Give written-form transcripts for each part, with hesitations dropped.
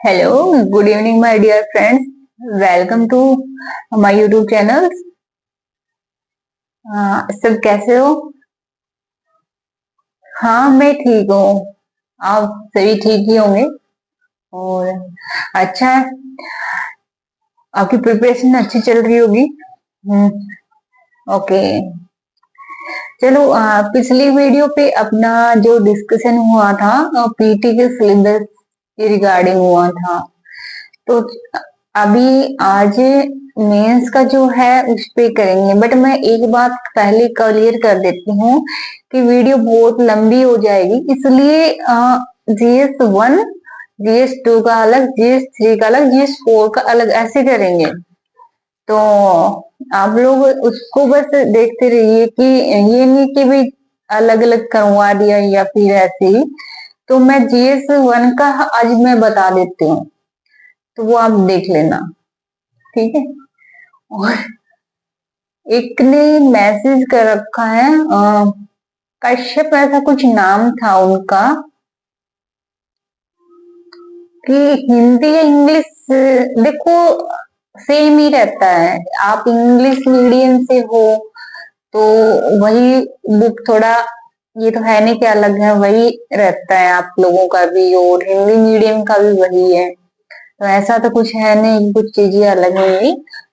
Hello, good evening, my dear friends. Welcome to my YouTube channel. सब कैसे हो? हाँ, मैं ठीक हूँ। आप सभी ठीक ही होंगे। और अच्छा है, आपकी प्रिपरेशन अच्छी चल रही होगी। ओके। चलो, पिछली वीडियो पे अपना जो डिस्कशन हुआ था पीटी के सिलेबस के रिगार्डिंग हुआ था। तो अभी आज मेंस का जो है उस पे करेंगे, बट मैं एक बात पहले क्लियर कर देती हूँ कि वीडियो बहुत लंबी हो जाएगी, इसलिए GS1 GS2 का अलग, GS3 का अलग, GS4 का अलग ऐसे करेंगे। तो आप लोग उसको बस देखते रहिए कि ये नहीं कि भी अलग अलग करवा दिया या फिर ऐसे ही। तो मैं GS1 का आज मैं बता देती हूँ, तो वो आप देख लेना, ठीक है। और एक ने मैसेज कर रखा है, कश्यप ऐसा कुछ नाम था उनका, कि हिंदी या इंग्लिश देखो सेम ही रहता है। आप इंग्लिश मीडियम से हो तो वही बुक थोड़ा, ये तो है नहीं कि अलग है, वही रहता है आप लोगों का भी, और हिंदी मीडियम का भी वही है। तो ऐसा तो कुछ है नहीं, कुछ चीजें अलग होंगी,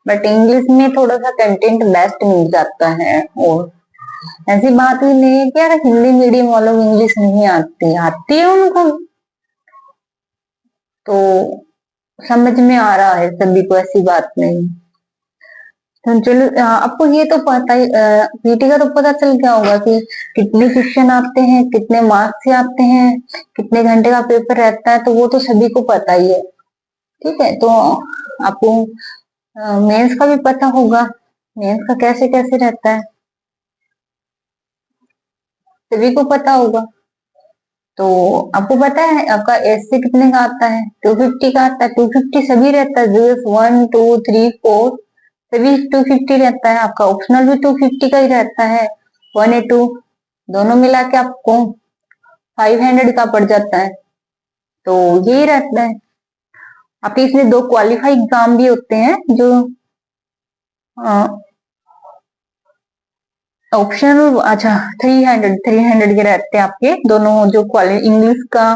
बट इंग्लिश में थोड़ा सा कंटेंट बेस्ट मिल जाता है। और ऐसी बात ही नहीं है कि यार हिंदी मीडियम वालों को इंग्लिश नहीं आती, आती है उनको। तो समझ में आ रहा है सभी को, ऐसी बात नहीं। तो चलो, आपको ये तो पता ही, पीटी का तो पता चल गया होगा कि कितने क्वेश्चन आते हैं, कितने मार्क्स से आते हैं, कितने घंटे का पेपर रहता है, तो वो तो सभी को पता ही है। ठीक है, तो आपको मेंस का भी पता होगा, मेंस का कैसे कैसे रहता है, सभी को पता होगा। तो आपको पता है आपका एस से कितने का आता है? 250 का आता है। 250 सभी रहता है, 1 2 3 4 सभी 250 रहता है। आपका ऑप्शनल भी 250 का ही रहता है। 1 या 2 दोनों मिला के आपको 500 का पड़ जाता है। तो यही रहता है। आपके इसमें 2 क्वालिफाई एग्जाम भी होते हैं, जो ऑप्शनल, अच्छा 300 के रहते हैं आपके दोनों, जो क्वालिटी इंग्लिश का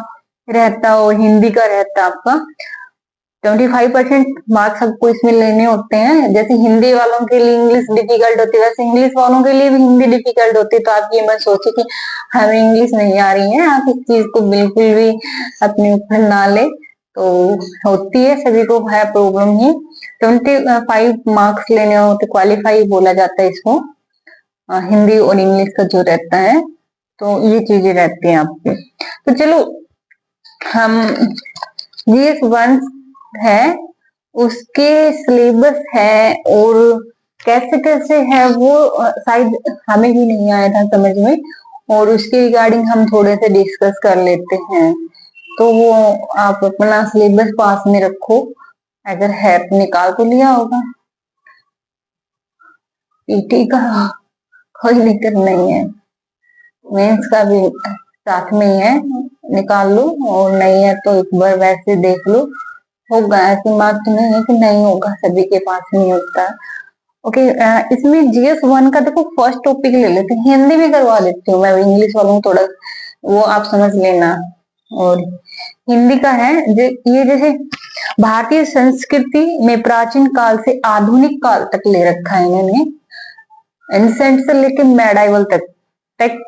रहता है और हिंदी का रहता है आपका। 25% मार्क्स आपको इसमें लेने होते हैं। जैसे हिंदी वालों के लिए इंग्लिश डिफिकल्ट होती है, वैसे इंग्लिश वालों के लिए भी हिंदी डिफिकल्ट होती है। तो आप ये मत सोचे कि हमें इंग्लिश नहीं आ रही है, आप इस चीज को बिल्कुल भी अपने ऊपर ना ले। तो होती है, सभी को है प्रॉब्लम ही। 25 मार्क्स लेने होते, क्वालिफाई बोला जाता है इसको, हिंदी और इंग्लिश का जो रहता है। तो ये चीजें रहती हैं आपके। तो चलो, हम GS1 है, उसके सिलेबस है और कैसे कैसे है वो शायद हमें भी नहीं आया था समझ में, और उसके रिगार्डिंग हम थोड़े से डिस्कस कर लेते हैं। तो वो आप अपना सिलेबस पास में रखो, अगर है तो निकाल तो लिया होगा। पीटी का कोई दिक्कत नहीं है, मेंस का भी साथ में ही है, निकाल लो। और नहीं है तो एक बार वैसे देख लो, होगा। ऐसी बात तो नहीं है कि नहीं होगा, सभी के पास नहीं होता। ओके, इसमें GS1 का देखो फर्स्ट टॉपिक ले लेते हैं, हिंदी भी करवा देती हूँ मैं, इंग्लिश वालों को थोड़ा वो आप समझ लेना। और हिंदी का है ये जैसे भारतीय संस्कृति में प्राचीन काल से आधुनिक काल तक ले रखा है इन्होंने, एंसेंट से लेकर मेडाइवल तक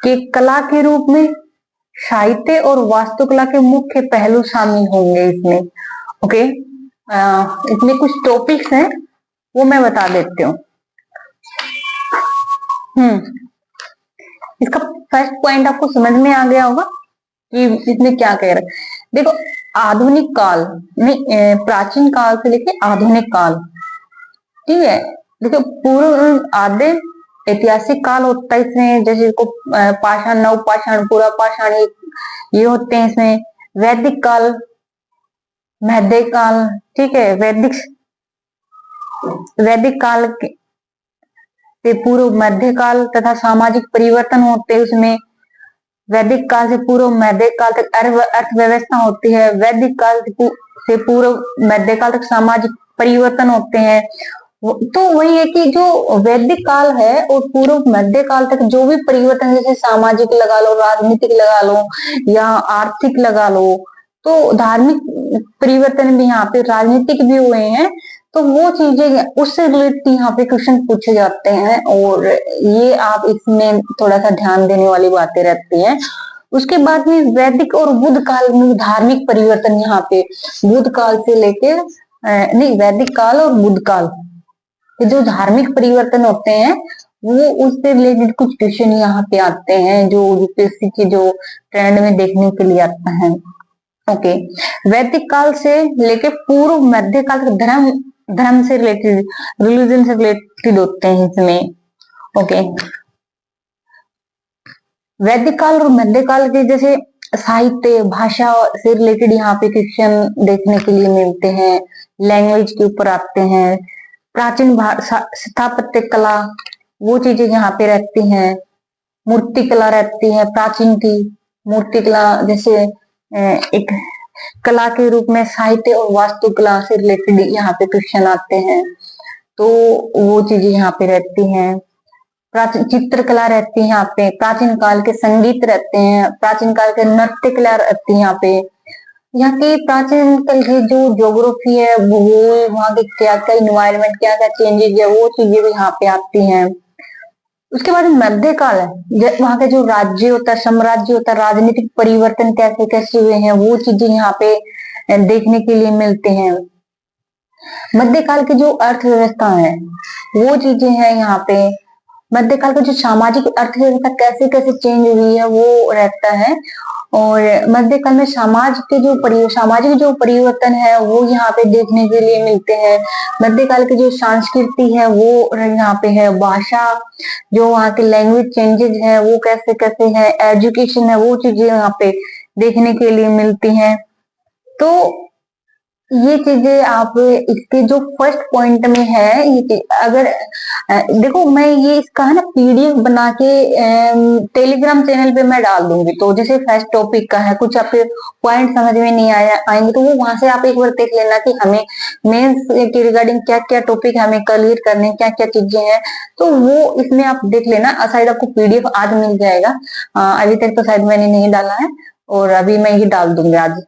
के कला के रूप में साहित्य और वास्तुकला के मुख्य पहलू शामिल होंगे इसमें। ओके, इसमें कुछ टॉपिक्स हैं, वो मैं बता देती हूँ। इसका फर्स्ट पॉइंट आपको समझ में आ गया होगा कि इसमें क्या कह रहा है। देखो, आधुनिक काल नहीं, प्राचीन काल से लेके आधुनिक काल, ठीक है। देखो, पूर्व आधे ऐतिहासिक काल होता है इसमें, जैसे को पाषाण, नव पाषाण, पूरा पाषाण, ये होते हैं इसमें। वैदिक काल, मध्य काल, ठीक है। वैदिक काल से पूर्व मध्यकाल तथा सामाजिक परिवर्तन होते हैं उसमें। वैदिक काल से पूर्व मध्य काल तक अर्थव्यवस्था होती है। वैदिक काल से पूर्व मध्य काल तक सामाजिक परिवर्तन होते हैं। तो वही है कि जो वैदिक काल है और पूर्व मध्य काल तक जो भी परिवर्तन, जैसे सामाजिक लगा लो, राजनीतिक लगा लो या आर्थिक लगा लो, तो धार्मिक परिवर्तन भी यहाँ पे, राजनीतिक भी हुए हैं, तो वो चीजें उससे रिलेटेड यहाँ पे क्वेश्चन पूछे जाते हैं और ये आप इसमें थोड़ा सा ध्यान देने वाली बातें रहती हैं। उसके बाद में वैदिक और बुद्ध काल में धार्मिक परिवर्तन, यहाँ पे बुद्ध काल से लेके नहीं, वैदिक काल और बुद्ध काल जो धार्मिक परिवर्तन होते हैं वो उससे रिलेटेड कुछ क्वेश्चन यहाँ पे आते हैं जो यूपीएससी के जो ट्रेंड में देखने के लिए आता है। ओके, वैदिक काल से लेके पूर्व मध्य काल तक धर्म से रिलेटेड, रिलीजन से रिलेटेड होते हैं इसमें। ओके, वैदिक काल और मध्य काल के जैसे साहित्य, भाषा से रिलेटेड यहाँ पे क्वेश्चन देखने के लिए मिलते हैं, लैंग्वेज के ऊपर आते हैं, प्राचीन स्थापत्य कला, वो चीजें यहाँ पे रहती हैं, मूर्ति कला रहती है, प्राचीन की मूर्ति कला, जैसे एक कला के रूप में साहित्य और वास्तुकला से रिलेटेड यहाँ पे क्वेश्चन आते हैं, तो वो चीजें यहाँ पे रहती हैं। प्राचीन चित्रकला रहती है यहाँ पे, प्राचीन काल के संगीत रहते हैं, प्राचीन काल के नृत्य कला रहती है यहाँ पे। यहाँ की प्राचीन काल की जो ज्योग्राफी है, भूगोल, वहाँ के क्या क्या इन्वायरमेंट, क्या क्या चेंजेस है, वो चीजें भी यहाँ पे आती हैं। उसके बाद मध्य काल है, वहाँ के जो राज्य होता है, साम्राज्य होता है, राजनीतिक परिवर्तन कैसे कैसे हुए हैं, वो चीजें यहाँ पे देखने के लिए मिलते हैं। मध्यकाल की जो अर्थव्यवस्था है वो चीजें हैं यहाँ पे। मध्यकाल का जो सामाजिक अर्थव्यवस्था कैसे कैसे चेंज हुई है वो रहता है। और मध्यकाल में सामाजिक जो परिवर्तन है वो यहाँ पे देखने के लिए मिलते हैं। मध्यकाल की जो संस्कृति है वो यहाँ पे है, भाषा, जो वहाँ के लैंग्वेज चेंजेस है वो कैसे कैसे है, एजुकेशन है, वो चीजें यहाँ पे देखने के लिए मिलती हैं। तो ये चीजें आप इसके जो फर्स्ट पॉइंट में है, ये अगर देखो, मैं ये इसका है ना पीडीएफ बना के टेलीग्राम चैनल पे मैं डाल दूंगी। तो जैसे फर्स्ट टॉपिक का है, कुछ आपके पॉइंट समझ में नहीं आएंगे तो वो वहां से आप एक बार देख लेना कि हमें मेंस के रिगार्डिंग क्या क्या टॉपिक हमें क्लियर करने, क्या क्या चीजें हैं, तो वो इसमें आप देख लेना। शायद आपको पीडीएफ आज मिल जाएगा, अभी तक तो शायद मैंने नहीं डाला है, और अभी मैं ये डाल दूंगी आज,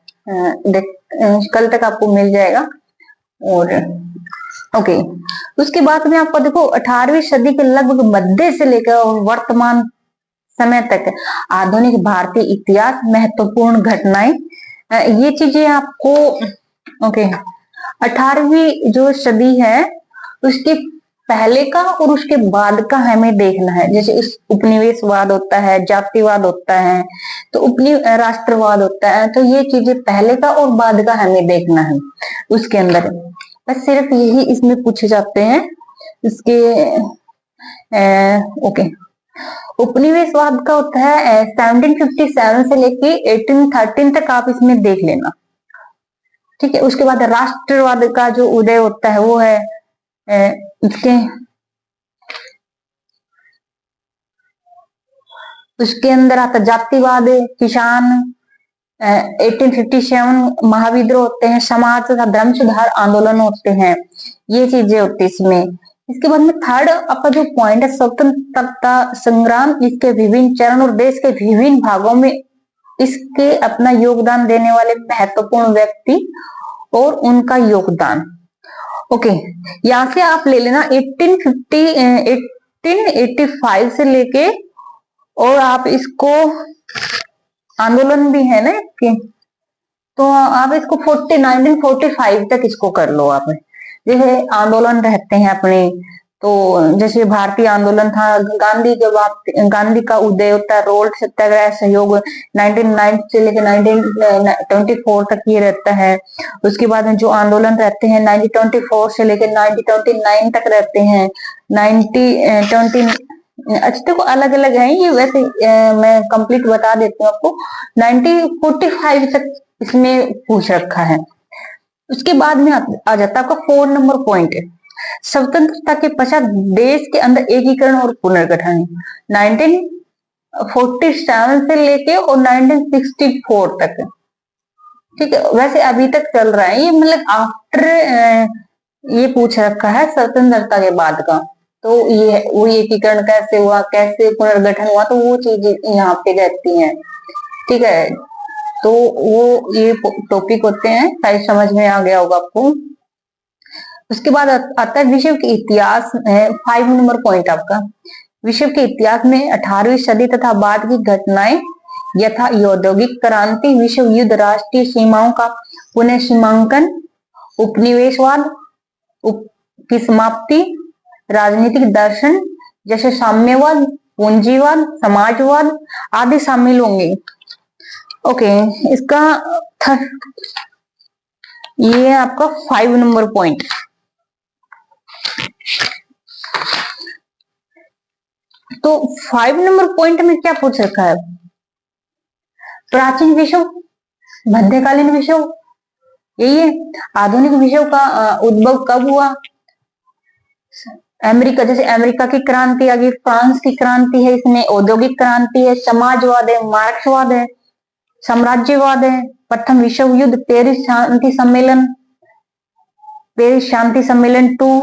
कल तक आपको मिल जाएगा। और ओके, उसके बाद में आपको देखो 18वीं सदी के लगभग मध्य से लेकर वर्तमान समय तक आधुनिक भारतीय इतिहास, महत्वपूर्ण घटनाएं, ये चीजें आपको ओके 18वीं जो सदी है उसके पहले का और उसके बाद का हमें देखना है। जैसे उस उपनिवेशवाद होता है, जातिवाद होता है, तो राष्ट्रवाद होता है, तो ये चीजें पहले का और बाद का हमें देखना है। उसके अंदर बस सिर्फ यही इसमें पूछे जाते हैं इसके। ओके, उपनिवेशवाद का होता है 1757 से लेके 1813 तक, आप इसमें देख लेना, ठीक है। उसके बाद राष्ट्रवाद का जो उदय होता है वो है उसके अंदर आता जातिवाद, किसान, 1857 महाविद्रोह होते हैं, समाज तथा धर्म सुधार आंदोलन होते हैं, ये चीजें होती है इसमें। इसके बाद में थर्ड आपका जो पॉइंट है स्वतंत्रता संग्राम, इसके विभिन्न चरण और देश के विभिन्न भागों में इसके अपना योगदान देने वाले महत्वपूर्ण व्यक्ति और उनका योगदान। ओके, यहाँ से आप ले लेना 1885 से लेके, और आप इसको आंदोलन भी है ना इसके, तो आप इसको 1945 तक इसको कर लो आप। जैसे आंदोलन रहते हैं अपने, तो जैसे भारतीय आंदोलन था, गांधी का उदय होता है, रोल्ड सत्याग्रह सहयोग 1909 से लेकर 1924 तक ये रहता है। उसके बाद में जो आंदोलन रहते हैं 1924 से लेकर 1929 तक रहते हैं। 1920 अच्छा देखो अलग अलग है ये, वैसे मैं कंप्लीट बता देती हूँ आपको। 1945 तक इसमें पूछ रखा है। उसके बाद में आ जाता है आपका 4 नंबर पॉइंट, स्वतंत्रता के पश्चात देश के अंदर एकीकरण और पुनर्गठन। 47 से लेके और 1964 तक, ठीक है। वैसे अभी तक चल रहा है ये, मतलब आफ्टर ये पूछ रखा है स्वतंत्रता के बाद का। तो ये वो एकीकरण कैसे हुआ, कैसे पुनर्गठन हुआ, तो वो चीजें यहाँ पे रहती हैं, ठीक है। तो वो ये टॉपिक होते हैं, शायद समझ में आ गया होगा आपको। उसके बाद आता है विश्व के इतिहास, 5 नंबर पॉइंट आपका। विश्व के इतिहास में 18वीं सदी तथा बाद की घटनाएं यथा औद्योगिक क्रांति, विश्व युद्ध, राष्ट्रीय सीमाओं का पुनः सीमांकन, उपनिवेशवाद की समाप्ति, राजनीतिक दर्शन जैसे साम्यवाद, पूंजीवाद, समाजवाद आदि शामिल होंगे। ओके, इसका ये आपका 5 नंबर पॉइंट। तो 5 नंबर पॉइंट में क्या पूछ रखा है? प्राचीन विश्व, मध्यकालीन विश्व, यही है। आधुनिक विश्व का उद्भव कब हुआ? अमेरिका, जैसे अमेरिका की क्रांति आ गई, फ्रांस की क्रांति है, इसमें औद्योगिक क्रांति है, समाजवाद है, मार्क्सवाद है, साम्राज्यवाद है, प्रथम विश्व युद्ध, पेरिस शांति सम्मेलन, पेरिस शांति सम्मेलन 2,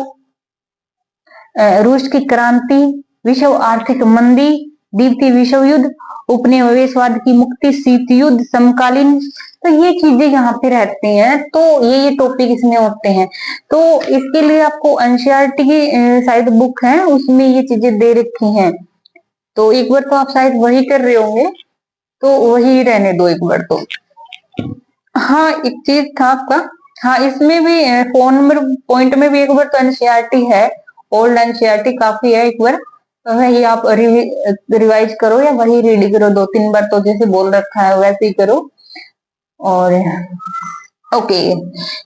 रूस की क्रांति, विश्व आर्थिक मंदी, द्वितीय विश्व युद्ध, उपनिवेशवाद की मुक्ति, शीत युद्ध, समकालीन। तो ये चीजें यहाँ पे रहती हैं, तो ये टॉपिक इसमें होते हैं। तो इसके लिए आपको एनसीईआरटी की शायद बुक है, उसमें ये चीजें दे रखी हैं। तो एक बार तो आप शायद वही कर रहे होंगे, तो वही रहने दो एक बार तो। हाँ, एक चीज था आपका, हाँ इसमें भी 4 नंबर पॉइंट में भी एक बार तो एनसीईआरटी है, ओल्ड एनसीईआरटी काफी है, एक बार तो वही आप रिवाइज करो या वही रीड करो 2-3 बार, तो जैसे बोल रखा है वैसे ही करो। और ओके,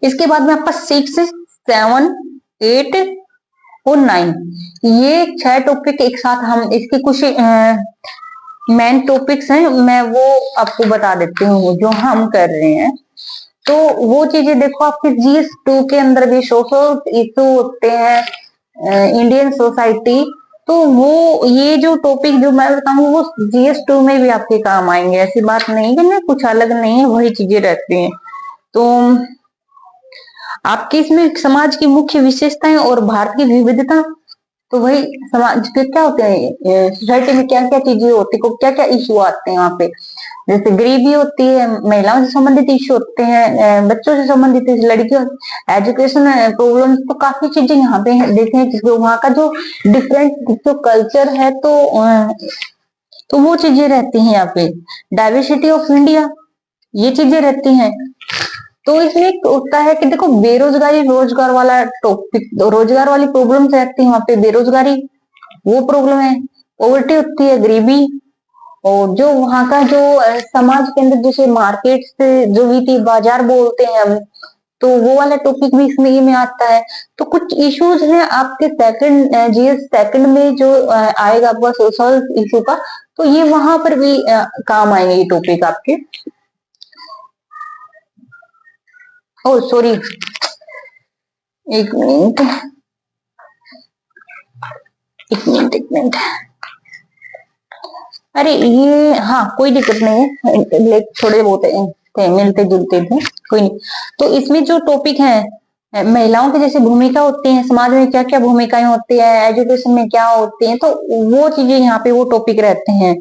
इसके बाद में आपका 6, 7, 8 और 9, ये 6 टॉपिक एक साथ, हम इसके कुछ मेन टॉपिक्स हैं, मैं वो आपको बता देती हूँ जो हम कर रहे हैं। तो वो चीजें देखो, आपके GS2 के अंदर भी सोशल इशू होते हैं, इंडियन सोसाइटी, तो वो ये जो टॉपिक जो मैं बताऊंगी वो GS2 में भी आपके काम आएंगे, ऐसी बात नहीं कि कुछ अलग नहीं है, वही चीजें रहती हैं। तो आपके इसमें समाज की मुख्य विशेषताएं और भारत की विविधता, तो वही समाज के क्या होते हैं, सोसाइटी में क्या क्या चीजें होती है, क्या क्या इशू आते हैं वहाँ पे, जैसे गरीबी होती है, महिलाओं से संबंधित इशू होते हैं, बच्चों से संबंधित, लड़कियों, एजुकेशन प्रॉब्लम, तो काफी चीजें यहाँ पे देखे हैं, जिसको वहाँ का जो डिफरेंट जो कल्चर है, तो वो चीजें रहती हैं यहाँ पे। डाइवर्सिटी ऑफ इंडिया, ये चीजें रहती हैं। तो इसमें होता है कि देखो, बेरोजगारी, रोजगार वाला टॉपिक, रोजगार वाली प्रॉब्लम रहती है वहां पे, बेरोजगारी वो प्रॉब्लम है, पॉवर्टी होती है, गरीबी, और जो वहां का जो समाज के अंदर जैसे मार्केट से जो भी बाजार बोलते हैं हम, तो वो वाला टॉपिक भी इसमें में आता है। तो कुछ इश्यूज हैं आपके सेकंड GS सेकंड में जो आएगा आपका सोशल इशू का, तो ये वहां पर भी काम आएंगे ये टॉपिक आपके। ओ सॉरी, एक मिनट, एक मिनट, एक मिनट, अरे ये, हाँ कोई दिक्कत नहीं है, थोड़े बहुत थे, मिलते जुलते थे, कोई नहीं। तो इसमें जो टॉपिक है, महिलाओं की जैसे भूमिका होती है, समाज में क्या क्या भूमिकाएं होती है, एजुकेशन में क्या होती है, तो वो चीजें यहाँ पे वो टॉपिक रहते हैं।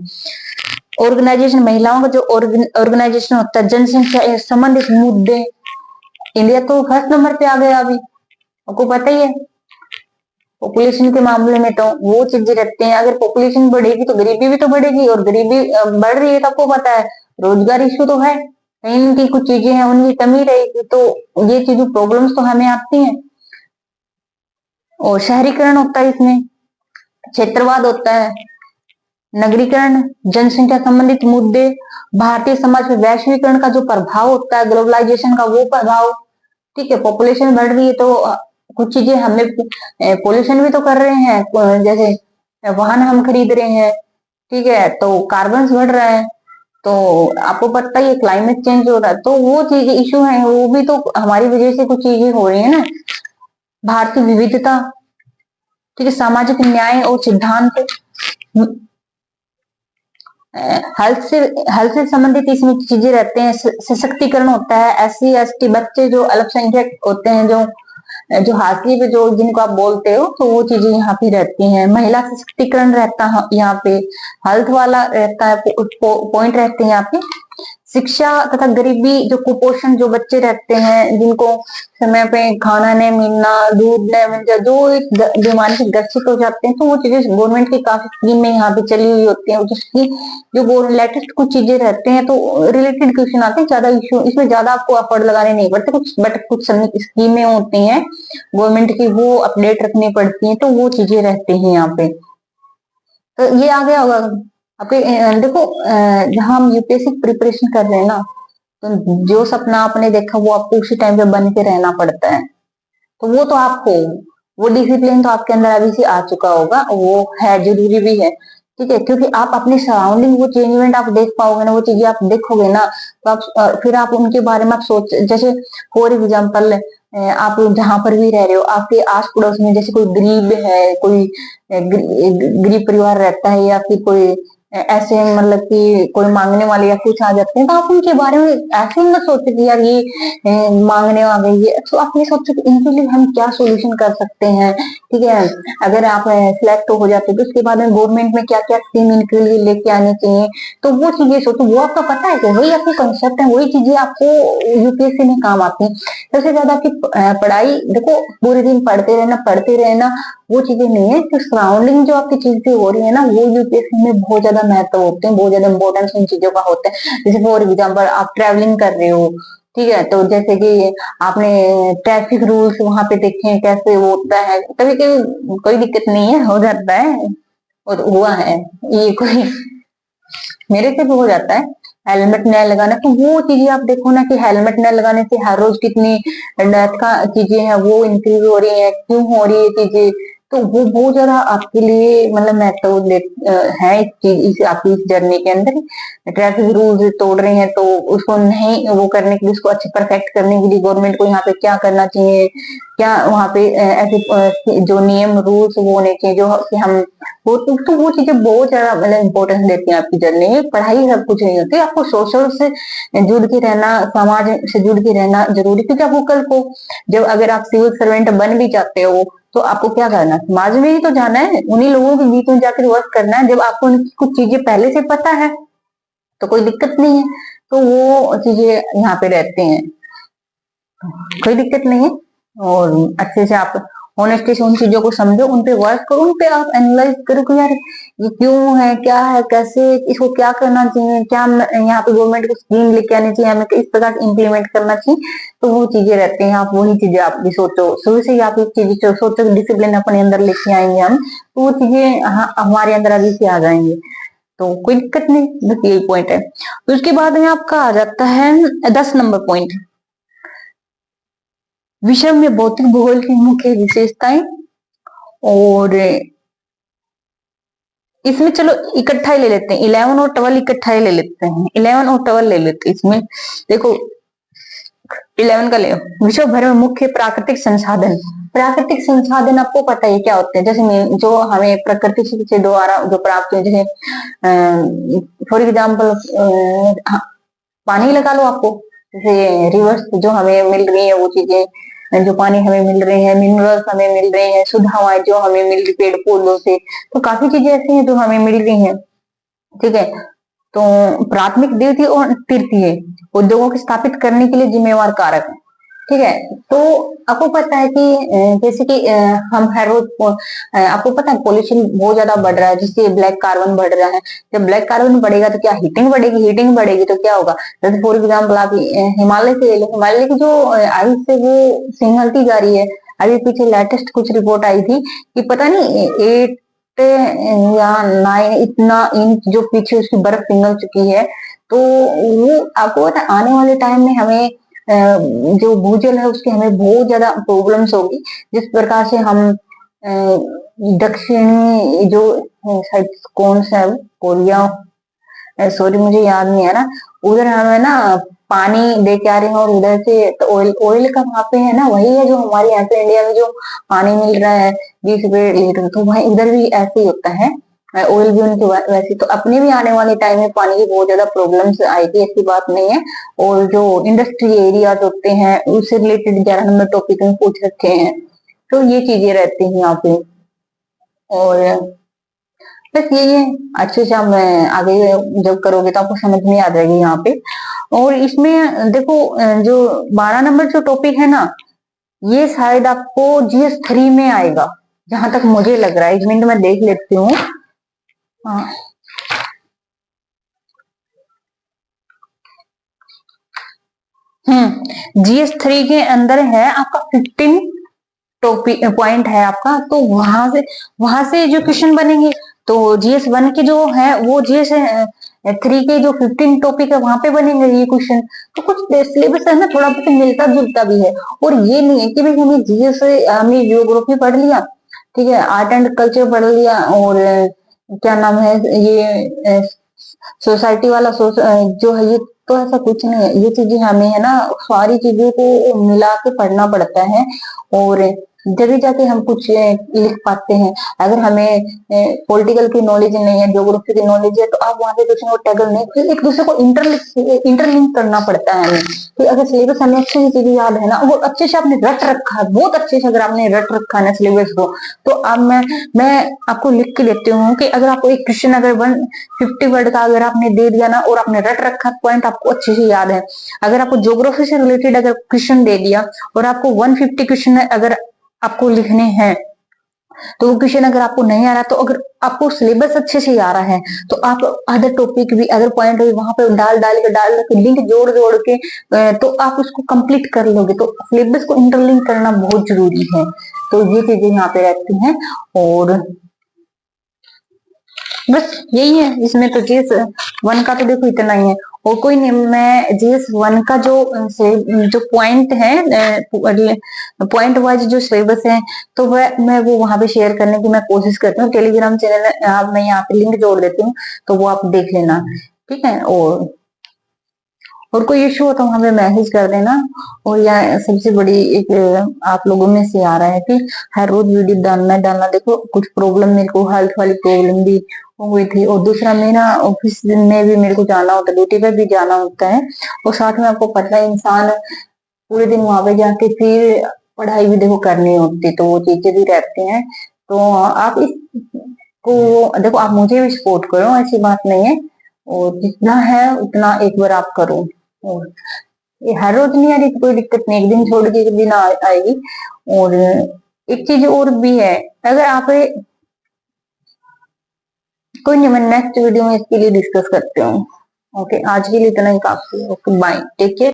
ऑर्गेनाइजेशन, महिलाओं का जो ऑर्गेनाइजेशन होता है, जनसंख्या संबंधित मुद्दे, इंडिया तो फर्स्ट नंबर पे आ गया अभी, आपको पता ही है पॉपुलेशन के मामले में, तो वो चीजें रखते हैं। अगर पॉपुलेशन बढ़ेगी तो गरीबी भी तो बढ़ेगी, और गरीबी बढ़ रही है तो आपको पता है रोजगार इश्यू तो है, कहीं इनकी कुछ चीजें हैं उनकी कमी रहेगी, तो ये चीजें प्रॉब्लम्स तो हमें आती हैं। और शहरीकरण होता है इसमें, क्षेत्रवाद होता है, नगरीकरण, जनसंख्या संबंधित मुद्दे, भारतीय समाज में वैश्वीकरण का जो प्रभाव होता है, ग्लोबलाइजेशन का वो प्रभाव, ठीक है। पॉपुलेशन बढ़ रही है तो कुछ चीजें हमें, पोल्यूशन भी तो कर रहे हैं, जैसे वाहन हम खरीद रहे हैं, ठीक है, तो कार्बन बढ़ रहा है, तो आपको पता ही है क्लाइमेट चेंज हो रहा है, तो वो चीजें इशू है, वो भी तो हमारी वजह से कुछ चीजें हो रही है ना। भारतीय विविधता, ठीक है, सामाजिक न्याय और सिद्धांत, हेल्थ से संबंधित इसमें चीजें रहते हैं, सशक्तिकरण होता है, SC ST बच्चे जो अल्पसंख्यक होते हैं, जो जो हाशिए पे जो जिनको आप बोलते हो, तो वो चीजें यहाँ पे रहती हैं। महिला सशक्तिकरण रहता है यहाँ पे, हेल्थ वाला रहता है, पॉइंट रहते हैं यहाँ पे। शिक्षा तथा गरीबी, जो कुपोषण जो बच्चे रहते हैं जिनको समय पे खाना नहीं मिलना, दूध नहीं मिलना, जो एक बीमारी से ग्रसित हो जाते हैं, तो वो चीजें गवर्नमेंट की काफी स्कीम में यहाँ पे चली हुई होती है, जिसकी जो लेटेस्ट कुछ चीजें रहते हैं, तो रिलेटेड क्वेश्चन आते हैं, ज्यादा इश्यू इसमें ज्यादा आपको एफर्ट लगाने नहीं पड़ते कुछ, बट कुछ स्कीमें होती हैं गवर्नमेंट की, वो अपडेट रखनी पड़ती है, तो वो चीजें रहती हैं यहाँ पे। तो ये आ गया होगा आपके। देखो, जहाँ हम यूपीएससी प्रिपरेशन कर रहे हैं ना, तो जो सपना आपने देखा वो आपको उसी टाइम पे बन के रहना पड़ता है, तो वो तो आप हो, वो डिसिप्लिन तो आपके अंदर अभी से आ चुका होगा, वो है, जरूरी भी है, ठीक है, क्योंकि आप अपनी सराउंडिंग वो चेंज इवेंट आप देख पाओगे ना, वो चीजें आप देखोगे ना, तो आप फिर आप उनके बारे में आप सोच, जैसे फॉर एग्जाम्पल आप जहां पर भी रह रहे हो, आपके आस पड़ोस में जैसे कोई गरीब है, कोई गरीब परिवार रहता है, या फिर कोई ऐसे मतलब कि कोई मांगने वाले या कुछ आ जाते हैं, तो आप उनके बारे में ऐसे ही ना सोचे कि यार ये मांगने आ गई है, तो आप ये सोचो कि इनके लिए हम क्या सोल्यूशन कर सकते हैं, ठीक है। अगर आप सिलेक्ट हो जाते तो उसके बाद में गवर्नमेंट में क्या क्या स्कीम इनके लिए लेके आनी चाहिए, तो वो चीजें सोचो, वो आपको पता है कि वही आपके कंसेप्ट है, वही चीजें आपको यूपीएससी में काम आती है। सबसे ज्यादा आपकी पढ़ाई, देखो पूरे दिन पढ़ते रहना, वो चीजें नहीं है, तो सराउंडिंग जो आपकी चीजें हो रही है ना, वो यूपीएससी में बहुत ज्यादा महत्व होते हैं, बहुत ज्यादा इंपॉर्टेंस उन चीजों का होता है। जैसे फॉर एग्जाम्पल आप ट्रेवलिंग कर रहे हो, ठीक है, तो जैसे कि आपने ट्रैफिक रूल्स वहां पे देखे हैं कैसे वो होता है, कभी कभी कोई दिक्कत नहीं है, हो जाता है, और हुआ है ये कोई, मेरे से भी हो जाता है हेलमेट न लगाना, तो वो चीजें आप देखो ना कि हेलमेट न लगाने से हर रोज कितनी डेथ का चीजें हैं वो इंक्रीज हो रही है, क्यों हो रही है चीजें, तो वो बहुत ज्यादा आपके लिए मतलब महत्व है इस चीज, इस आपकी इस जर्नी के अंदर। ट्रैफिक रूल्स तोड़ रहे हैं, तो उसको नहीं वो करने के लिए, उसको अच्छे परफेक्ट करने के लिए गवर्नमेंट को यहाँ पे क्या करना चाहिए, क्या वहाँ पे ऐसे जो नियम रूल्स वो होने चाहिए, जो कि हम वो चीजें बहुत ज्यादा मतलब इंपॉर्टेंस देती हैं आपकी जर्नी में। पढ़ाई सब कुछ नहीं होती, आपको सोशल से जुड़ के रहना, समाज से जुड़ के रहना जरूरी, क्योंकि आपको कल को जब अगर आप सिविल सर्वेंट बन भी जाते हो, तो आपको क्या करना है, समाज में ही तो जाना है, उन्हीं लोगों के बीच में जाकर वर्क करना है। जब आपको उनकी कुछ चीजें पहले से पता है तो कोई दिक्कत नहीं है, तो वो चीजें यहाँ पे रहते हैं, कोई दिक्कत नहीं है। और अच्छे से आप ऑनेस्टी से उन चीजों को समझो, उन पे वर्क करो, उन पे आप एनालाइज करो कि यार ये क्यों है, क्या है, कैसे इसको क्या करना चाहिए, क्या यहाँ पे गवर्नमेंट को स्कीम लेके आनी चाहिए, हमें किस प्रकार इम्प्लीमेंट करना चाहिए, तो वो चीजें रहती हैं। आप वही चीजें आप भी सोचो, शुरू से ही आप एक चीज सोचो, डिसिप्लिन अपने अंदर लेके आएंगे हम, तो वो चीजें हमारे अंदर अभी से आ जाएंगे, तो कोई दिक्कत नहीं, बस यही पॉइंट है। तो उसके बाद में आपका आ जाता है 10 नंबर पॉइंट, विषय में भौतिक भूगोल की मुख्य विशेषताएं। और इसमें चलो इकट्ठा ही ले लेते हैं, 11 और 12 इकट्ठा ही ले लेते हैं, 11 और 12 ले लेते हैं इसमें। देखो 11 का ले, विश्व भर में मुख्य प्राकृतिक संसाधन। प्राकृतिक संसाधन आपको पता है क्या होते हैं, जैसे जो हमें प्रकृति से द्वारा जो प्राप्त हुए, जैसे फॉर एग्जाम्पल पानी लगा लो आपको, जैसे रिवर्स जो हमें मिल रही है वो चीजें, जो पानी हमें मिल रहे हैं, मिनरल्स हमें मिल रहे हैं, शुद्ध हवाएं जो हमें मिल रही पेड़ पौधों से, तो काफी चीजें ऐसी हैं जो हमें मिल रही हैं, ठीक है। तो प्राथमिक, द्वितीय और तृतीय उद्योगों को स्थापित करने के लिए जिम्मेवार कारक है, ठीक है। तो आपको पता है कि जैसे कि हम हर रोज आपको पता है पॉल्यूशन बहुत ज्यादा बढ़ रहा है, जिससे ब्लैक कार्बन बढ़ रहा है। जब ब्लैक कार्बन बढ़ेगा तो क्या हीटिंग बढ़ेगी, हीटिंग बढ़ेगी तो क्या होगा, जैसे फॉर एग्जाम्पल आप हिमालय से ले लो, हिमालय की जो आइस है वो सिंगलती जा रही है। अभी पीछे लेटेस्ट कुछ रिपोर्ट आई थी कि पता नहीं 8 या 9 इतना इंच जो पीछे उसकी बर्फ पिघल चुकी है। तो वो आपको पता है आने वाले टाइम में हमें जो भूजल है उसकी हमें बहुत ज्यादा प्रॉब्लम्स होगी, जिस प्रकार से हम दक्षिणी जो शायद कौन सा है, कोरिया, सॉरी मुझे याद नहीं है ना, उधर हमें ना पानी दे के आ रहे हैं, और उधर से तो ऑयल का वहां पे है ना, वही है जो हमारे यहाँ पे इंडिया में जो पानी मिल रहा है 20 रुपए लीटर, तो वही उधर भी ऐसे ही होता है। ऑयल भी उनके वैसे तो अपने भी आने वाले टाइम में पानी की बहुत ज्यादा प्रॉब्लम्स आएगी, ऐसी बात नहीं है। और जो इंडस्ट्री एरियाज होते हैं उससे रिलेटेड 11 नंबर टॉपिक में पूछ रखे हैं, तो ये चीजें रहती हैं यहाँ पे। और बस यही है, अच्छे से आप आगे जब करोगे तो आपको समझ में आ जाएगी यहाँ पे। और इसमें देखो जो 12 नंबर जो टॉपिक है ना, ये शायद आपको GS3 में आएगा, जहां तक मुझे लग रहा है। 1 मिनट में देख लेती हूँ। हाँ, GS3 के अंदर है आपका 15 टॉपिक पॉइंट है आपका, तो वहां से जो क्वेश्चन बनेंगे। तो GS1 के जो है वो GS3 के जो 15 टॉपिक है वहां पे बनेंगे ये क्वेश्चन। तो कुछ सिलेबस है ना थोड़ा बहुत मिलता जुलता भी है। और ये नहीं है कि भाई हमें जीएस हमने जियोग्राफी पढ़ लिया, ठीक है, आर्ट एंड कल्चर पढ़ लिया, और क्या नाम है ये सोसाइटी वाला जो है ये, तो ऐसा कुछ नहीं है। ये चीजें हमें है ना सारी चीजों को मिला के पढ़ना पड़ता है, और जब जाके हम कुछ लिख पाते हैं। अगर हमें पॉलिटिकल की नॉलेज नहीं है, ज्योग्राफी की नॉलेज है, तो आप वहां पे कुछ टैगल नहीं, फिर एक दूसरे को इंटरलिंक करना पड़ता है हमें। तो अगर सिलेबस हमें अच्छे से चीजें याद है ना, वो अच्छे से आपने रट रखा है, बहुत अच्छे से अगर आपने रट रखा है ना सिलेबस को, तो अब मैं आपको लिख के देती हूँ कि अगर आपको एक क्वेश्चन अगर 150 वर्ड का अगर आपने दे दिया ना, और आपने रट रखा पॉइंट आपको अच्छे से याद है। अगर आपको ज्योग्राफी से रिलेटेड अगर क्वेश्चन दे दिया और आपको 150 क्वेश्चन अगर आपको लिखने हैं, तो वो क्वेश्चन अगर आपको नहीं आ रहा, तो अगर आपको सिलेबस अच्छे से आ रहा है, तो आप अदर टॉपिक भी अगर पॉइंट वहां पे डाल के लिंक जोड़ जोड़ के तो आप उसको कंप्लीट कर लोगे। तो सिलेबस को इंटरलिंक करना बहुत जरूरी है। तो ये चीजें यहाँ पे रहती हैं। और बस यही है, इसमें तो GS1 का तो देखो इतना ही है। और कोई नहीं, मैं GS1 का जो पॉइंट है, पॉइंट वाइज जो सिलेबस है, तो मैं वो वहां पे शेयर करने की मैं कोशिश करती हूँ। टेलीग्राम चैनल मैं यहाँ पे लिंक जोड़ देती हूँ, तो वो आप देख लेना, ठीक है। और कोई इशू हो तो वहां पे मैसेज कर देना। और या सबसे बड़ी एक आप लोगों में से आ रहा है कि हर रोज वीडियो डालना देखो कुछ प्रॉब्लम, मेरे को हेल्थ वाली प्रॉब्लम भी हुई थी, और दूसरा मेरा ऑफिस में भी मेरे को जाना होता है, ड्यूटी पे भी जाना होता है। और साथ में आपको पता है इंसान पूरे दिन वहां पे जाके फिर पढ़ाई भी देखो करनी होती, तो वो चीजें भी रहती हैं। तो आप इस को देखो, आप मुझे भी सपोर्ट करो, ऐसी बात नहीं है। और जितना है उतना एक बार आप करो। और ये हर रोज नहीं आ रही तो कोई दिक्कत नहीं, एक दिन छोड़ के एक दिन आएगी। और एक चीज और भी है, अगर आप कोई नहीं, मैं नेक्स्ट वीडियो में इसके लिए डिस्कस करते हूँ। ओके, आज के लिए इतना ही काफी है। Okay, bye, take care.